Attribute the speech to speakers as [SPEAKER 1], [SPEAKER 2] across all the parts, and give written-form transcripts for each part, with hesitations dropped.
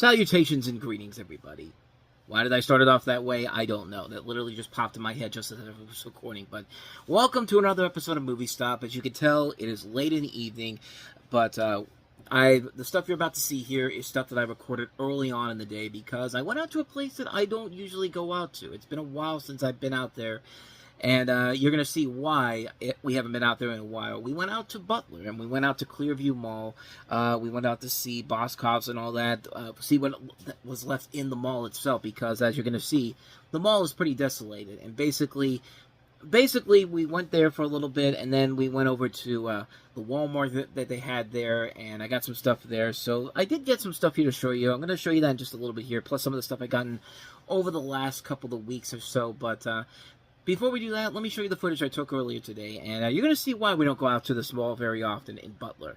[SPEAKER 1] Salutations and greetings, everybody. Why did I start it off that way? I don't know. That literally just popped in my head just as I was recording. But welcome to another episode of Movie Stop. As you can tell, it is late in the evening. But the stuff you're about to see here is stuff that I recorded early on in the day because I went out to a place that I don't usually go out to. It's been a while since I've been out there. And you're going to see why we haven't been out there in a while. We went out to Butler, and we went out to Clearview Mall. We went out to see Boscov's and all that, see what was left in the mall itself, because as you're going to see, the mall is pretty desolated. And basically, we went there for a little bit, and then we went over to the Walmart that they had there, and I got some stuff there. So I did get some stuff here to show you. I'm going to show you that in just a little bit here, plus some of the stuff I've gotten over the last couple of weeks or so. But before we do that, let me show you the footage I took earlier today, and you're going to see why we don't go out to this mall very often in Butler.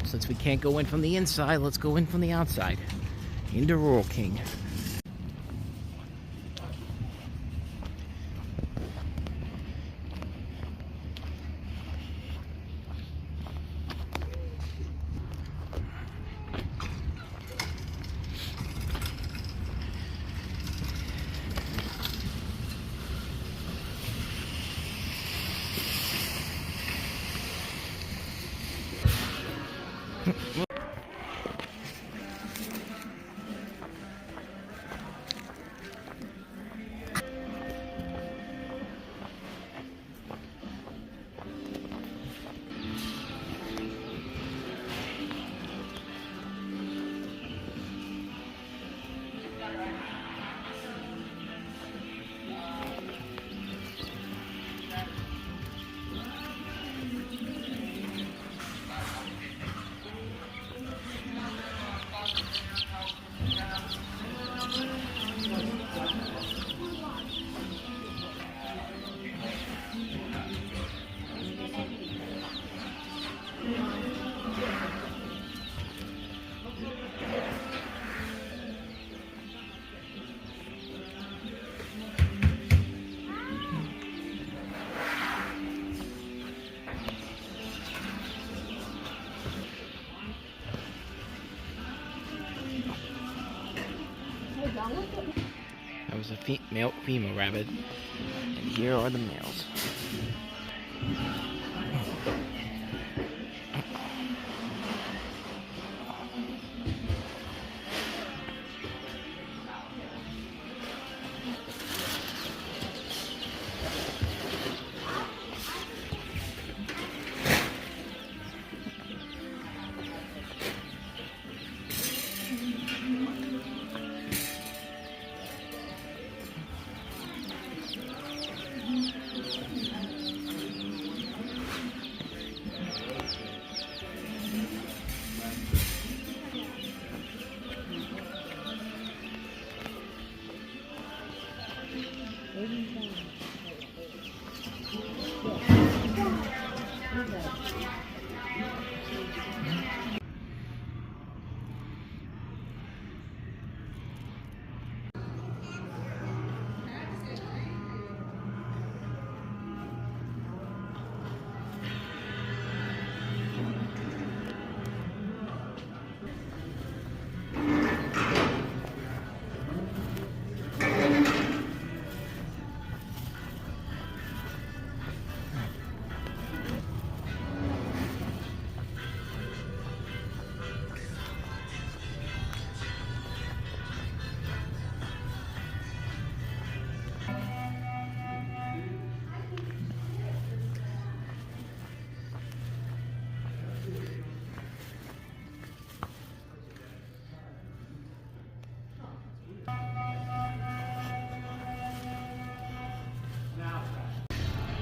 [SPEAKER 1] Since we can't go in from the inside, let's go in from the outside. Into Rural King. female rabbit. And here are the males.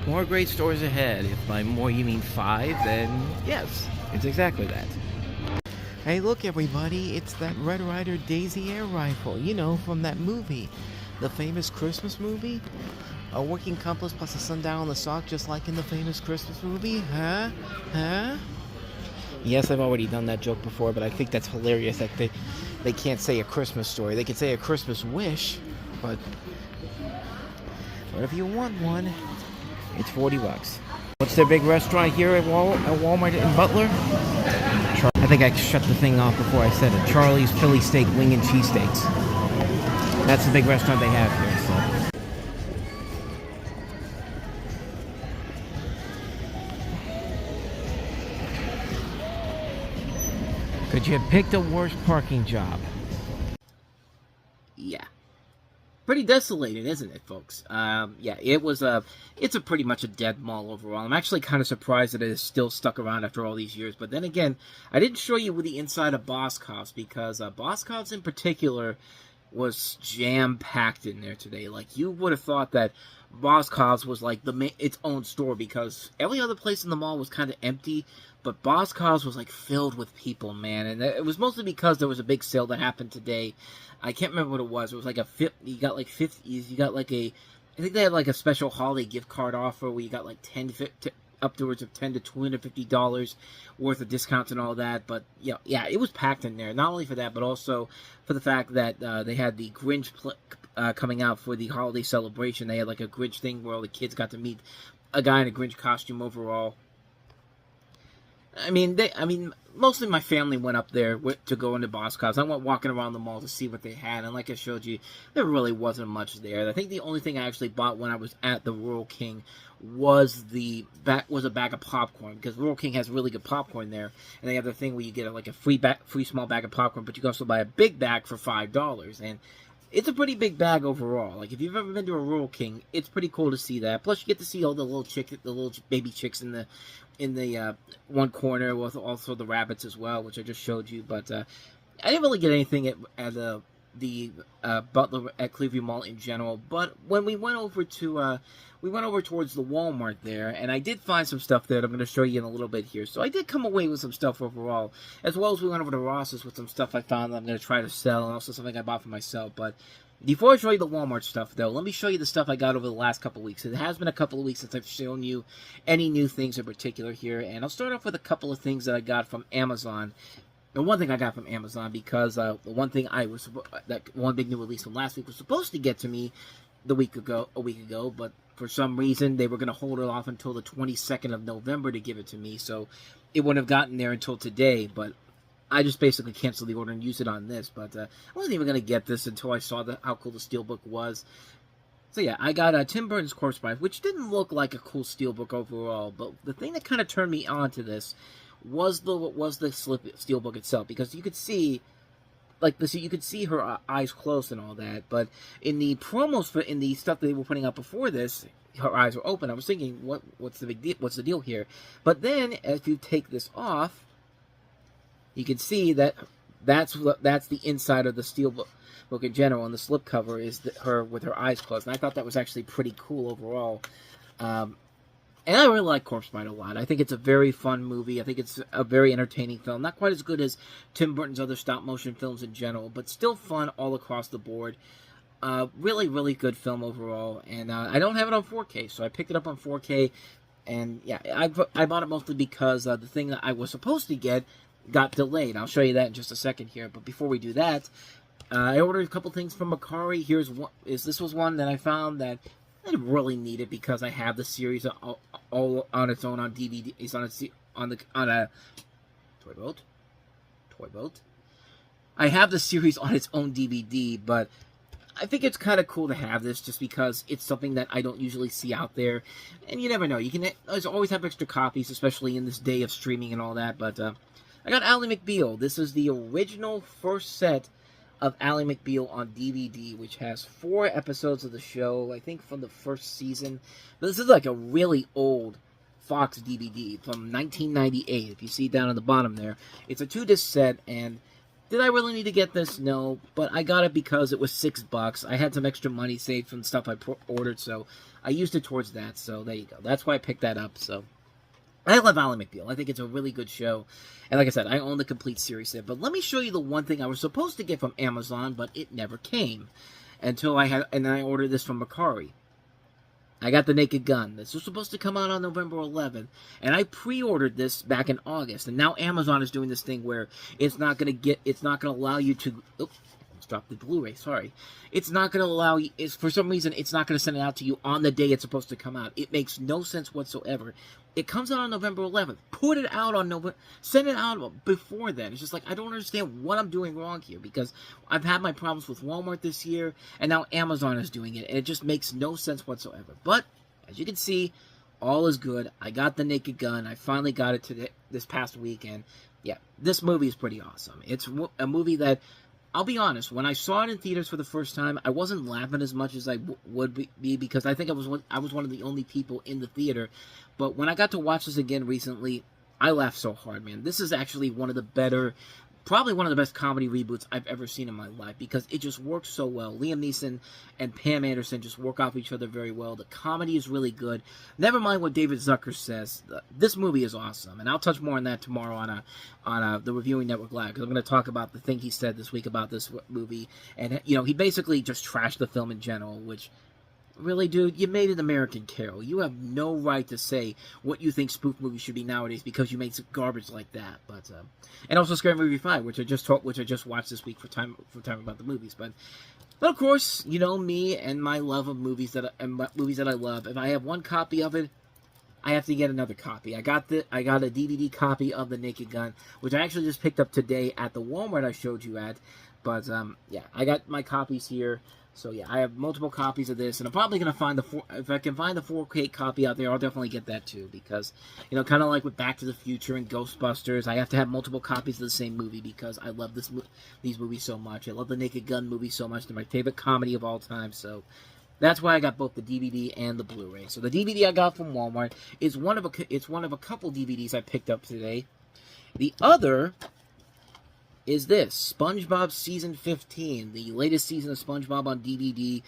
[SPEAKER 1] More great stores ahead. If by more you mean 5, then yes, it's exactly that. Hey, look everybody, it's that Red Ryder Daisy air rifle, you know, from that movie. The famous Christmas movie? A working compass plus a sundial on the sock, just like in the famous Christmas movie? Huh? Yes, I've already done that joke before, but I think that's hilarious that they can't say a Christmas story. They can say a Christmas wish, but if you want one, it's $40. What's their big restaurant here at Walmart in Butler? I think I shut the thing off before I said it. Charlie's Philly Steak Wing and Cheesesteaks. That's the big restaurant they have here. So. Could you have picked a worse parking job? Yeah. Pretty desolated, isn't it, folks? Yeah, it's a pretty much a dead mall overall. I'm actually kind of surprised that it is still stuck around after all these years. But then again, I didn't show you the inside of Boscov's because Boscov's in particular was jam-packed in there today. Like, you would have thought that Boscov's was like its own store because every other place in the mall was kind of empty. But Boscov's was like filled with people, man. And it was mostly because there was a big sale that happened today. I can't remember what it was. It was like you got like 50, you got like I think they had like a special holiday gift card offer where you got like upwards of $10 to $250 worth of discounts and all that. But yeah, it was packed in there. Not only for that, but also for the fact that they had the Grinch coming out for the holiday celebration. They had like a Grinch thing where all the kids got to meet a guy in a Grinch costume overall. I mean, mostly my family went up there to go into Boscov's. I went walking around the mall to see what they had, and like I showed you, there really wasn't much there. I think the only thing I actually bought when I was at the Rural King was a bag of popcorn, because Rural King has really good popcorn there, and they have the thing where you get like a free small bag of popcorn, but you can also buy a big bag for $5, and it's a pretty big bag overall. Like, if you've ever been to a Rural King, it's pretty cool to see that. Plus, you get to see all the little baby chicks in the one corner with also the rabbits as well, which I just showed you. But I didn't really get anything at the Butler at Clearview Mall in general. But when we went over towards the Walmart there, and I did find some stuff there that I'm going to show you in a little bit here. So I did come away with some stuff overall, as well as we went over to Ross's with some stuff I found that I'm going to try to sell, and also something I bought for myself. But before I show you the Walmart stuff, though, let me show you the stuff I got over the last couple of weeks. It has been a couple of weeks since I've shown you any new things in particular here, and I'll start off with a couple of things that I got from Amazon. The one thing I got from Amazon, because the one big new release from last week was supposed to get to me a week ago, but for some reason they were going to hold it off until the 22nd of November to give it to me, so it wouldn't have gotten there until today. But I just basically canceled the order and used it on this. But I wasn't even going to get this until I saw how cool the steelbook was. So yeah, I got Tim Burton's Corpse Bride, which didn't look like a cool steelbook overall. But the thing that kind of turned me on to this was the steelbook itself, because you could see, like, you could see her eyes closed and all that. But in the promos, in the stuff that they were putting out before this, her eyes were open. I was thinking, what's the big deal? What's the deal here? But then, if you take this off, you can see that that's the inside of the steelbook in general, and the slipcover is her with her eyes closed. And I thought that was actually pretty cool overall. And I really like Corpse Bride a lot. I think it's a very fun movie. I think it's a very entertaining film. Not quite as good as Tim Burton's other stop-motion films in general, but still fun all across the board. Really, really good film overall. And I don't have it on 4K, so I picked it up on 4K. And yeah, I bought it mostly because the thing that I was supposed to get got delayed. I'll show you that in just a second here. But before we do that, I ordered a couple things from Mercari. This was one that I found that I didn't really need it because I have the series all on its own on DVD. It's on a toy boat. I have the series on its own DVD, but I think it's kind of cool to have this just because it's something that I don't usually see out there, and you never know. There's always have extra copies, especially in this day of streaming and all that. But I got Ally McBeal. This is the original first set of Ally McBeal on DVD, which has 4 episodes of the show, I think from the first season. But this is like a really old Fox DVD from 1998, if you see down on the bottom there. It's a 2-disc set, and did I really need to get this? No, but I got it because it was $6. I had some extra money saved from stuff I ordered, so I used it towards that, so there you go. That's why I picked that up, so I love Ally McBeal. I think it's a really good show. And like I said, I own the complete series there. But let me show you the one thing I was supposed to get from Amazon, but it never came. And then I ordered this from Mercari. I got the Naked Gun. This was supposed to come out on November 11th. And I pre-ordered this back in August. And now Amazon is doing this thing where it's not going to allow you to... Oops. Drop the Blu-ray, sorry. It's not going to allow you, for some reason, it's not going to send it out to you on the day it's supposed to come out. It makes no sense whatsoever. It comes out on November 11th. Put it out on November, send it out before then. It's just like, I don't understand what I'm doing wrong here, because I've had my problems with Walmart this year, and now Amazon is doing it, and it just makes no sense whatsoever. But, as you can see, all is good. I got the Naked Gun. I finally got it this past week, and yeah, this movie is pretty awesome. It's a movie that, I'll be honest, when I saw it in theaters for the first time, I wasn't laughing as much as I would be, because I think I was one of the only people in the theater. But when I got to watch this again recently, I laughed so hard, man. This is actually probably one of the best comedy reboots I've ever seen in my life, because it just works so well. Liam Neeson and Pam Anderson just work off each other very well. The comedy is really good. Never mind what David Zucker says. This movie is awesome, and I'll touch more on that tomorrow on the Reviewing Network Live, because I'm going to talk about the thing he said this week about this movie. And, he basically just trashed the film in general, which... Really, dude, you made an American Carol. You have no right to say what you think spoof movies should be nowadays because you made some garbage like that. But and also Scary Movie 5, which I just watched this week for time about the movies. But of course, me and my love of movies that I love. If I have one copy of it, I have to get another copy. I got a DVD copy of The Naked Gun, which I actually just picked up today at the Walmart I showed you at. But yeah, I got my copies here. So yeah, I have multiple copies of this, and I'm probably going to find if I can find the 4K copy out there, I'll definitely get that too, because, kind of like with Back to the Future and Ghostbusters, I have to have multiple copies of the same movie because I love these movies so much. I love the Naked Gun movie so much. They're my favorite comedy of all time, so that's why I got both the DVD and the Blu-ray. So the DVD I got from Walmart is one of a couple DVDs I picked up today. The other is this, SpongeBob Season 15, the latest season of SpongeBob on DVD.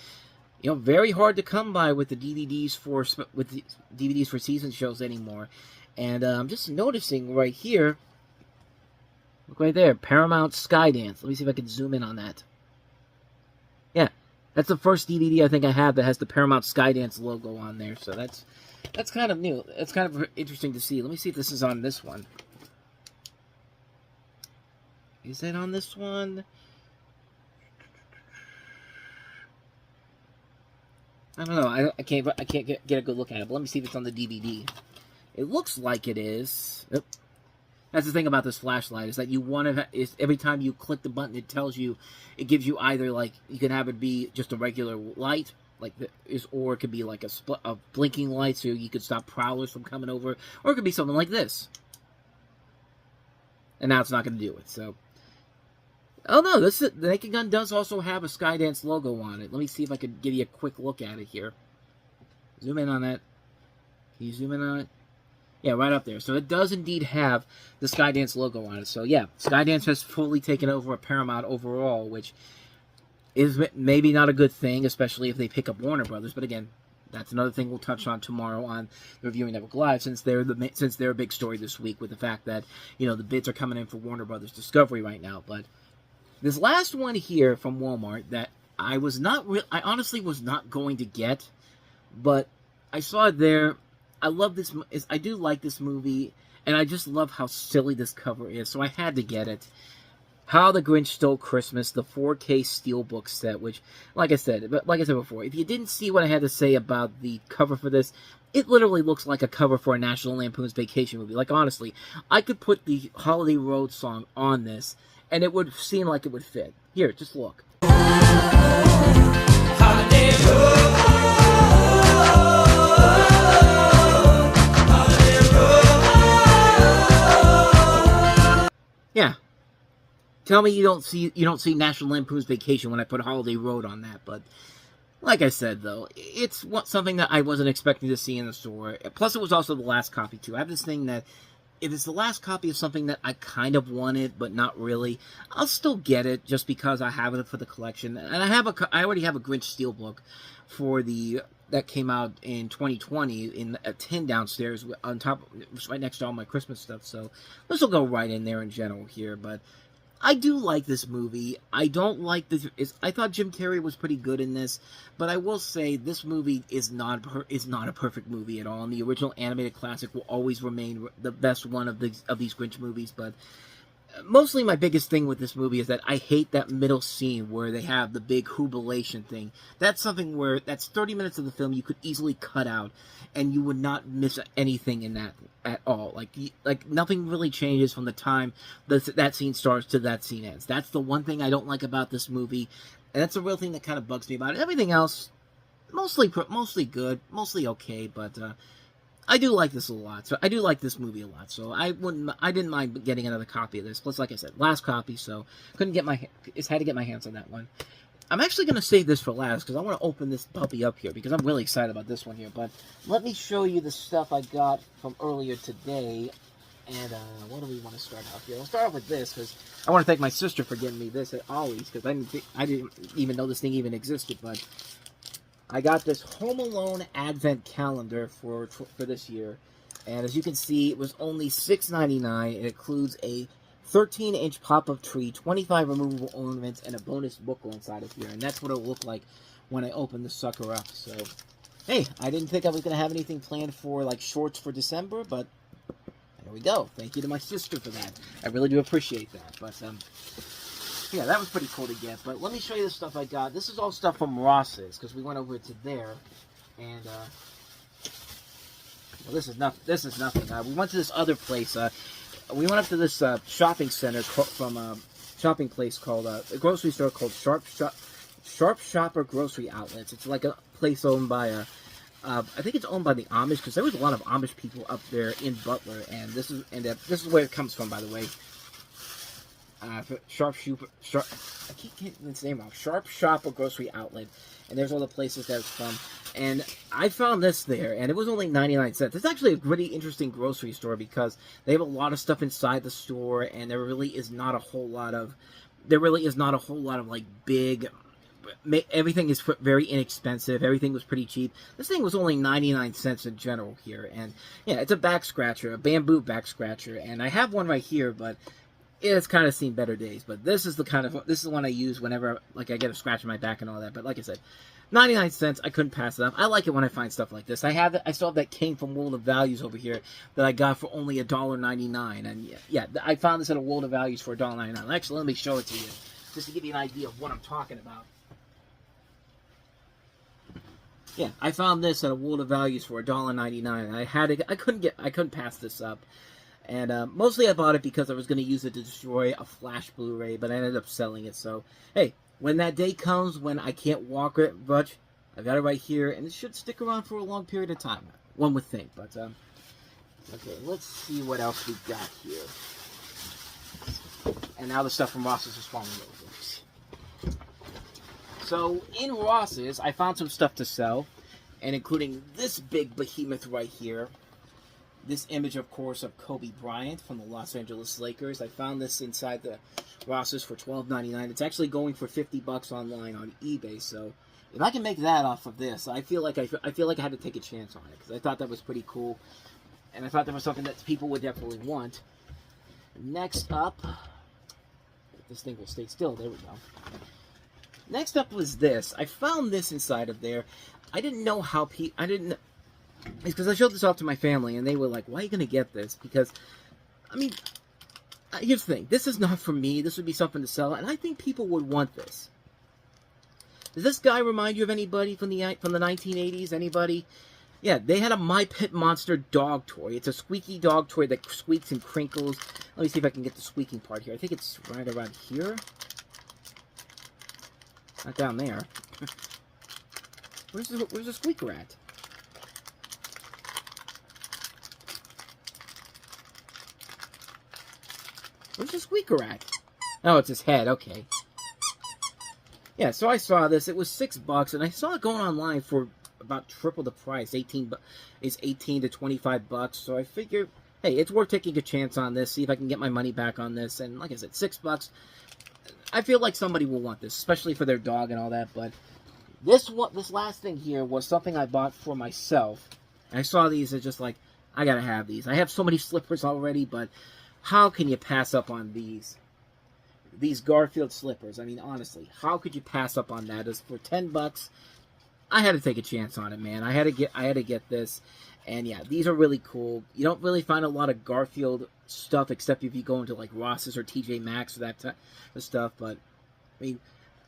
[SPEAKER 1] Very hard to come by with the DVDs for season shows anymore. And I'm just noticing right here, look right there, Paramount Skydance. Let me see if I can zoom in on that. Yeah, that's the first DVD I think I have that has the Paramount Skydance logo on there. So that's kind of new. It's kind of interesting to see. Let me see if this is on this one. Is it on this one? I don't know. I can't get a good look at it. But let me see if it's on the DVD. It looks like it is. Oh. That's the thing about this flashlight, is that you want to, is every time you click the button, it tells you, it gives you either, like, you can have it be just a regular light, like or it could be like a blinking light, so you could stop prowlers from coming over, or it could be something like this. And now it's not going to do it, so. Oh no, the Naked Gun does also have a Skydance logo on it. Let me see if I could give you a quick look at it here. Zoom in on that. Can you zoom in on it? Yeah, right up there. So it does indeed have the Skydance logo on it. So yeah, Skydance has fully taken over Paramount overall, which is maybe not a good thing, especially if they pick up Warner Brothers. But again, that's another thing we'll touch on tomorrow on the Reviewing Network Live, since they're a big story this week with the fact that, you know, the bids are coming in for Warner Brothers Discovery right now. But this last one here from Walmart that I honestly was not going to get, but I saw it there. I love this. I do like this movie, and I just love how silly this cover is, so I had to get it. How the Grinch Stole Christmas, the 4K Steelbook set, which, like I said before, if you didn't see what I had to say about the cover for this, it literally looks like a cover for a National Lampoon's Vacation movie. Like, honestly, I could put the Holiday Road song on this, and it would seem like it would fit. Here, just look. Holiday Road, Holiday Road. Yeah. Tell me you don't see National Lampoon's Vacation when I put Holiday Road on that, but like I said, though, it's something that I wasn't expecting to see in the store. Plus, it was also the last copy, too. I have this thing that if it's the last copy of something that I kind of wanted, but not really, I'll still get it just because I have it for the collection. And I already have a Grinch Steelbook that came out in 2020 in a tin downstairs on top, right next to all my Christmas stuff. So this will go right in there in general here, but I do like this movie. I don't like this. I thought Jim Carrey was pretty good in this, but I will say this movie is not a perfect movie at all. And the original animated classic will always remain the best one of these Grinch movies. But mostly my biggest thing with this movie is that I hate that middle scene where they have the big jubilation thing. That's something where that's 30 minutes of the film you could easily cut out, and you would not miss anything in that at all. Like nothing really changes from the time that scene starts to that scene ends. That's the one thing I don't like about this movie, and that's the real thing that kind of bugs me about it. Everything else, mostly good, mostly okay, but I do like this a lot. So I do like this movie a lot. So I didn't mind getting another copy of this. Plus, like I said, last copy, so had to get my hands on that one. I'm actually going to save this for last because I want to open this puppy up here because I'm really excited about this one here. But let me show you the stuff I got from earlier today. And what do we want to start off here? We'll start off with this because I want to thank my sister for getting me this at Ollie's because I didn't even know this thing even existed. But I got this Home Alone Advent Calendar for this year. And as you can see, it was only $6.99. It includes a 13-inch pop-up tree, 25 removable ornaments, and a bonus booklet inside of here. And that's what it'll look like when I open the sucker up. So, hey, I didn't think I was going to have anything planned for, like, shorts for December, but there we go. Thank you to my sister for that. I really do appreciate that. But, yeah, that was pretty cool to get. But let me show you the stuff I got. This is all stuff from Ross's, because we went over to there. And, well, this is nothing. We went to this other place, we went up to this shopping center from a shopping place called a grocery store called Sharp Shopper Grocery Outlets. It's like a place owned by I think it's owned by the Amish because there was a lot of Amish people up there in Butler, and this is where it comes from, by the way. I keep getting its name wrong. Sharp Shopper Grocery Outlet, and there's all the places that it's from. And I found this there, and it was only 99 cents. It's actually a really interesting grocery store because they have a lot of stuff inside the store, and there really is not a whole lot of like big. Everything is very inexpensive. Everything was pretty cheap. This thing was only 99 cents in general here, and yeah, it's a back scratcher, a bamboo back scratcher, and I have one right here, but it's kind of seen better days. But this is the one I use whenever like I get a scratch in my back and all that. But like I said, 99 cents, I couldn't pass it up. I like it when I find stuff like this. I still have that King from World of Values over here that I got for only $1.99. And yeah, I found this at a World of Values for $1.99. Actually, let me show it to you, just to give you an idea of what I'm talking about. Yeah, I found this at a World of Values for $1.99. And I couldn't pass this up. And mostly I bought it because I was going to use it to destroy a Flash Blu-ray, but I ended up selling it. So, hey, when that day comes when I can't walk it much, I got it right here, and it should stick around for a long period of time. One would think, but, okay, let's see what else we got here. And now the stuff from Ross's is falling over. So, in Ross's, I found some stuff to sell, and including this big behemoth right here. This image, of course, of Kobe Bryant from the Los Angeles Lakers. I found this inside the Ross's for $12.99. It's actually going for $50 online on eBay. So if I can make that off of this, I feel like I had to take a chance on it because I thought that was pretty cool, and I thought that was something that people would definitely want. Next up, if this thing will stay still. There we go. Next up was this. I found this inside of there. I didn't know how it's because I showed this off to my family, and they were like, why are you going to get this? Because, I mean, here's the thing. This is not for me. This would be something to sell, and I think people would want this. Does this guy remind you of anybody from the 1980s? Anybody? Yeah, they had a My Pet Monster dog toy. It's a squeaky dog toy that squeaks and crinkles. Let me see if I can get the squeaking part here. I think it's right around here. Not down there. Where's the squeaker at? Where's the squeaker at? Oh, it's his head. Okay. Yeah, so I saw this. It was $6, and I saw it going online for about triple the price. It's 18 to $25. So I figured, hey, it's worth taking a chance on this. See if I can get my money back on this. And like I said, $6. I feel like somebody will want this, especially for their dog and all that. But this last thing here was something I bought for myself. And I saw these as just like, I gotta have these. I have so many slippers already, but how can you pass up on these? These Garfield slippers. I mean, honestly, how could you pass up on that? As for $10, I had to take a chance on it, man. I had to get this, and yeah, these are really cool. You don't really find a lot of Garfield stuff except if you go into like Ross's or TJ Maxx or that type of stuff. But I mean,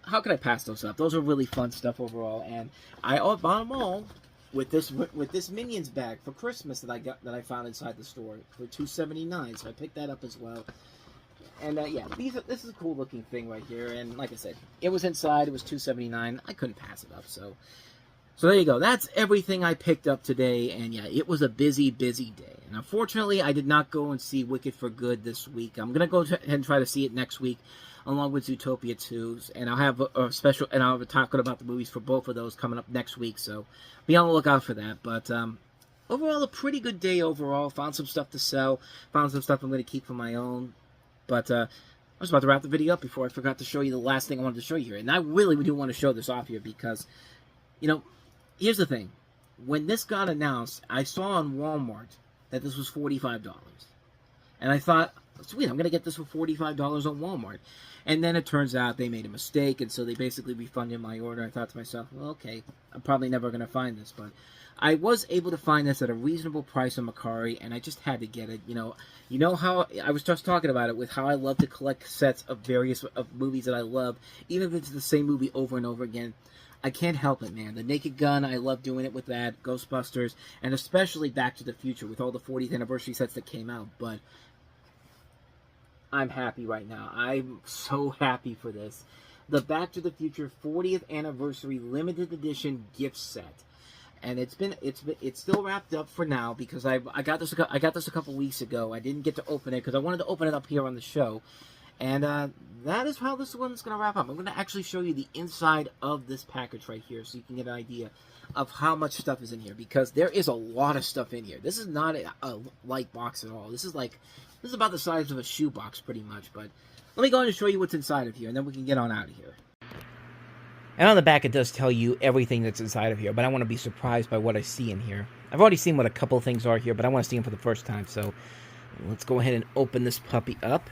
[SPEAKER 1] how could I pass those up? Those are really fun stuff overall, and I bought them all with this Minions bag for Christmas that I found inside the store for $2.79. So I picked that up as well. And yeah, this is a cool looking thing right here. And like I said, it was inside. It was $2.79. I couldn't pass it up. So there you go. That's everything I picked up today. And yeah, it was a busy, busy day. And unfortunately, I did not go and see Wicked for Good this week. I'm gonna go ahead and try to see it next week, along with Zootopia 2. And I'll have a special, and I'll be talking about the movies for both of those coming up next week. So be on the lookout for that. But overall, a pretty good day overall. Found some stuff to sell. Found some stuff I'm going to keep for my own. But I was about to wrap the video up before I forgot to show you the last thing I wanted to show you here. And I really do want to show this off here because, you know, here's the thing. When this got announced, I saw on Walmart that this was $45. And I thought, sweet, I'm going to get this for $45 on Walmart. And then it turns out they made a mistake, and so they basically refunded my order. I thought to myself, well, okay, I'm probably never going to find this. But I was able to find this at a reasonable price on Mercari, and I just had to get it. You know how I was just talking about it with how I love to collect sets of various movies that I love, even if it's the same movie over and over again. I can't help it, man. The Naked Gun, I love doing it with that. Ghostbusters, and especially Back to the Future with all the 40th anniversary sets that came out. But I'm happy right now. I'm so happy for this. The Back to the Future 40th anniversary limited edition gift set. And it's still wrapped up for now because I got this a couple weeks ago. I didn't get to open it because I wanted to open it up here on the show. And that is how this one's going to wrap up. I'm going to actually show you the inside of this package right here so you can get an idea of how much stuff is in here, because there is a lot of stuff in here. This is not a light box at all. This is about the size of a shoebox pretty much. But let me go ahead and show you what's inside of here, and then we can get on out of here. And on the back, it does tell you everything that's inside of here, but I want to be surprised by what I see in here. I've already seen what a couple of things are here, but I want to see them for the first time. So let's go ahead and open this puppy up.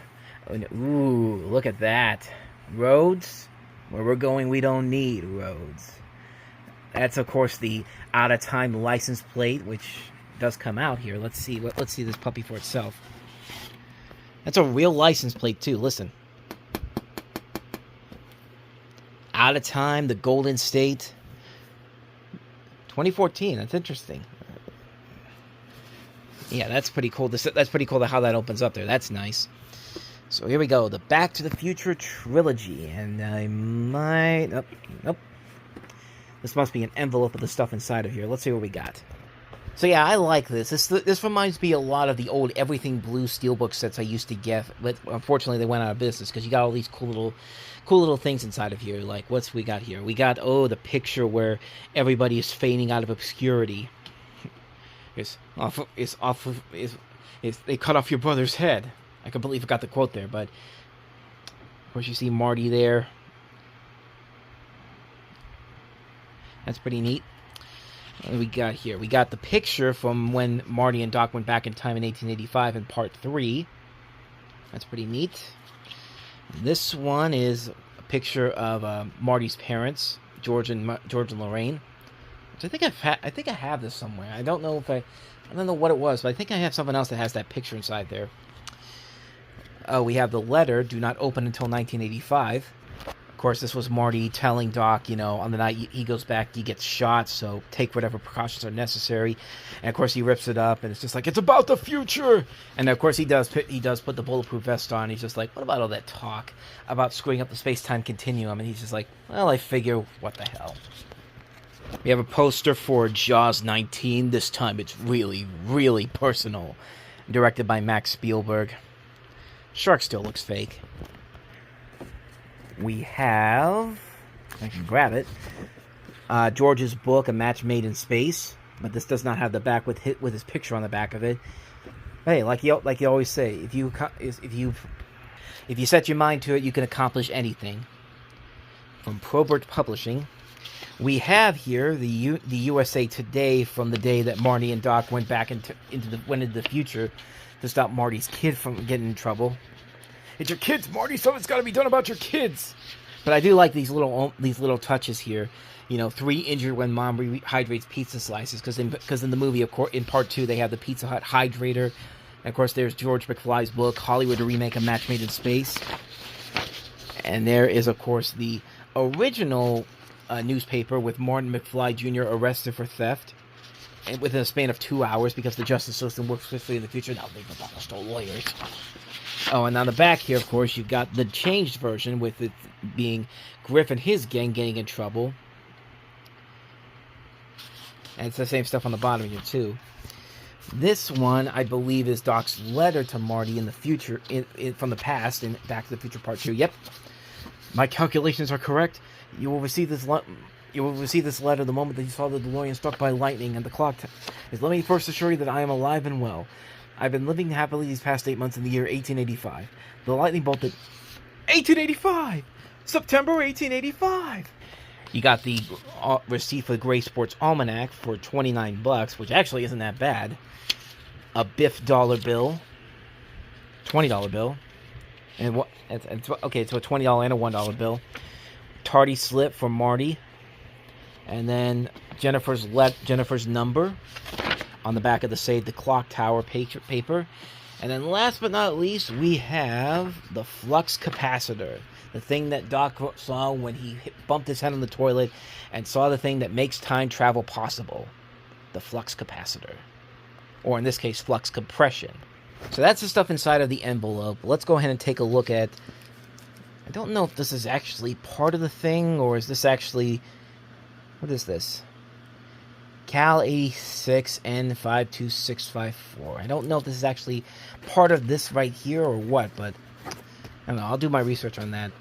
[SPEAKER 1] Ooh, look at that. Roads? Where we're going, we don't need roads. That's, of course, the out-of-time license plate, which does come out here. Let's see this puppy for itself. That's a real license plate, too. Listen. Out of time, the Golden State. 2014, that's interesting. Yeah, that's pretty cool. That's pretty cool how that opens up there. That's nice. So here we go, the Back to the Future trilogy, and I might... Nope. This must be an envelope of the stuff inside of here. Let's see what we got. So yeah, I like this. This reminds me a lot of the old Everything Blue Steelbook sets I used to get, but unfortunately they went out of business because you got all these cool little things inside of here. Like, what's we got here? We got, the picture where everybody is fading out of obscurity. They cut off your brother's head. I completely forgot the quote there, but of course you see Marty there. That's pretty neat. What do we got here? We got the picture from when Marty and Doc went back in time in 1885 in part 3. That's pretty neat. This one is a picture of Marty's parents, George and Lorraine. Which I think I have this somewhere. I don't know what it was, but I think I have something else that has that picture inside there. We have the letter, do not open until 1985. Of course, this was Marty telling Doc, on the night he goes back, he gets shot, so take whatever precautions are necessary. And of course, he rips it up, and it's just like, it's about the future! And of course, he does put the bulletproof vest on. He's just like, what about all that talk about screwing up the space-time continuum? And he's just like, well, I figure, what the hell. We have a poster for Jaws 19. This time, it's really, really personal. Directed by Max Spielberg. Shark still looks fake. We have... I can grab it. George's book, A Match Made in Space. But this does not have the back with his picture on the back of it. Hey, like you always say, if you set your mind to it, you can accomplish anything. From Probert Publishing. We have here the USA Today from the day that Marty and Doc went back into the future to stop Marty's kid from getting in trouble. It's your kids, Marty. Something's got to be done about your kids. But I do like these little touches here. 3 injured when mom rehydrates pizza slices, because in the movie, of course, in part 2, they have the Pizza Hut hydrator. And of course, there's George McFly's book, Hollywood, a remake, A Match Made in Space. And there is, of course, the original newspaper with Martin McFly Jr. arrested for theft. And within a span of 2 hours, because the justice system works swiftly in the future. Now they've abolished all lawyers. Oh, and on the back here, of course, you've got the changed version with it being Griff and his gang getting in trouble. And it's the same stuff on the bottom here, too. This one, I believe, is Doc's letter to Marty in the future, from the past, in Back to the Future Part 2. Yep. My calculations are correct. You will receive this letter the moment that you saw the DeLorean struck by lightning and the clock. Let me first assure you that I am alive and well. I've been living happily these past 8 months in the year 1885. The lightning bolted... 1885! September 1885! You got the receipt for the Gray Sports Almanac for $29, which actually isn't that bad. A Biff dollar bill. $20 bill. And what? Okay, it's a $20 and a $1 bill. Tardy slip for Marty. And then Jennifer's number on the back of the Save the Clock Tower paper. And then last but not least, we have the flux capacitor. The thing that Doc saw when he bumped his head on the toilet and saw the thing that makes time travel possible. The flux capacitor. Or in this case, flux compression. So that's the stuff inside of the envelope. Let's go ahead and take a look at... I don't know if this is actually part of the thing, or is this actually... What is this? Cal 86 N52654. I don't know if this is actually part of this right here or what, but I don't know. I'll do my research on that.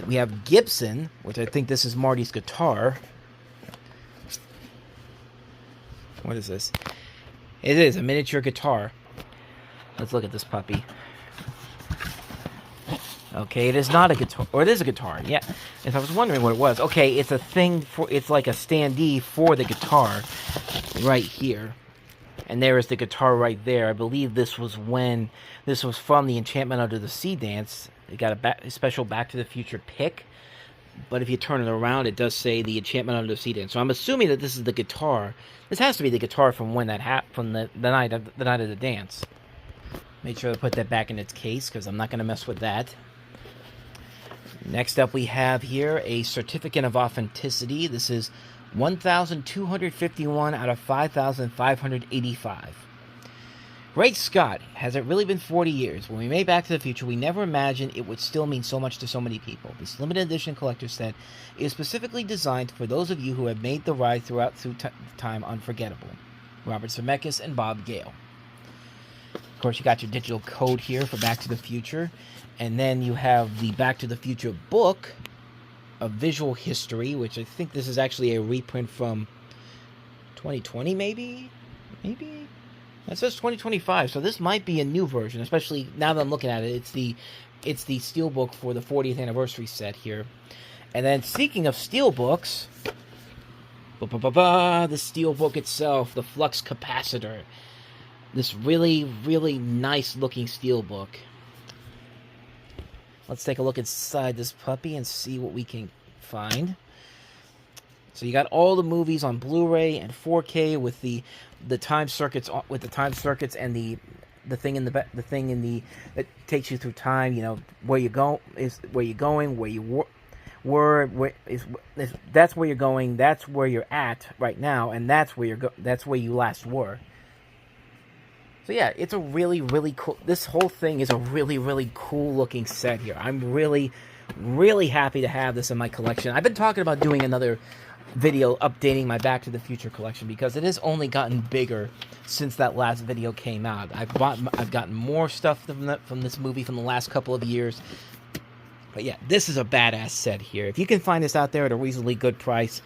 [SPEAKER 1] We have Gibson, which I think this is Marty's guitar. What is this? It is a miniature guitar. Let's look at this puppy. Okay, it is not a guitar, or it is a guitar, yeah. If I was wondering what it was. Okay, it's a thing for, it's like a standee for the guitar, right here. And there is the guitar right there. I believe this was from the Enchantment Under the Sea dance. It got a special Back to the Future pick. But if you turn it around, it does say the Enchantment Under the Sea dance. So I'm assuming that this is the guitar. This has to be the guitar from when that from the night of the dance. Make sure to put that back in its case, because I'm not going to mess with that. Next up, we have here a certificate of authenticity. This is 1,251 out of 5,585. Great Scott, has it really been 40 years? When we made Back to the Future, we never imagined it would still mean so much to so many people. This limited edition collector's set is specifically designed for those of you who have made the ride through time unforgettable. Robert Zemeckis and Bob Gale. Of course, you got your digital code here for Back to the Future. And then you have the Back to the Future book of visual history, which I think this is actually a reprint from 2020, maybe? Maybe? It says 2025, so this might be a new version, especially now that I'm looking at it. It's the steelbook for the 40th anniversary set here. And then, speaking of steelbooks, the steelbook itself, the flux capacitor. This really, really nice looking steelbook. Let's take a look inside this puppy and see what we can find. So you got all the movies on Blu-ray and 4K with the time circuits and the thing in the that takes you through time. You know where you go is where you're going, where you that's where you're going, that's where you're at right now, and that's where that's where you last were. So yeah, it's a really, really cool. This whole thing is a really, really cool looking set here. I'm really, really happy to have this in my collection. I've been talking about doing another video updating my Back to the Future collection because it has only gotten bigger since that last video came out. I've gotten more stuff from this movie from the last couple of years. But yeah, this is a badass set here. If you can find this out there at a reasonably good price,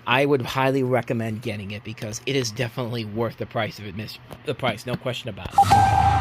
[SPEAKER 1] I would highly recommend getting it because it is definitely worth the price of admission. The price, no question about it.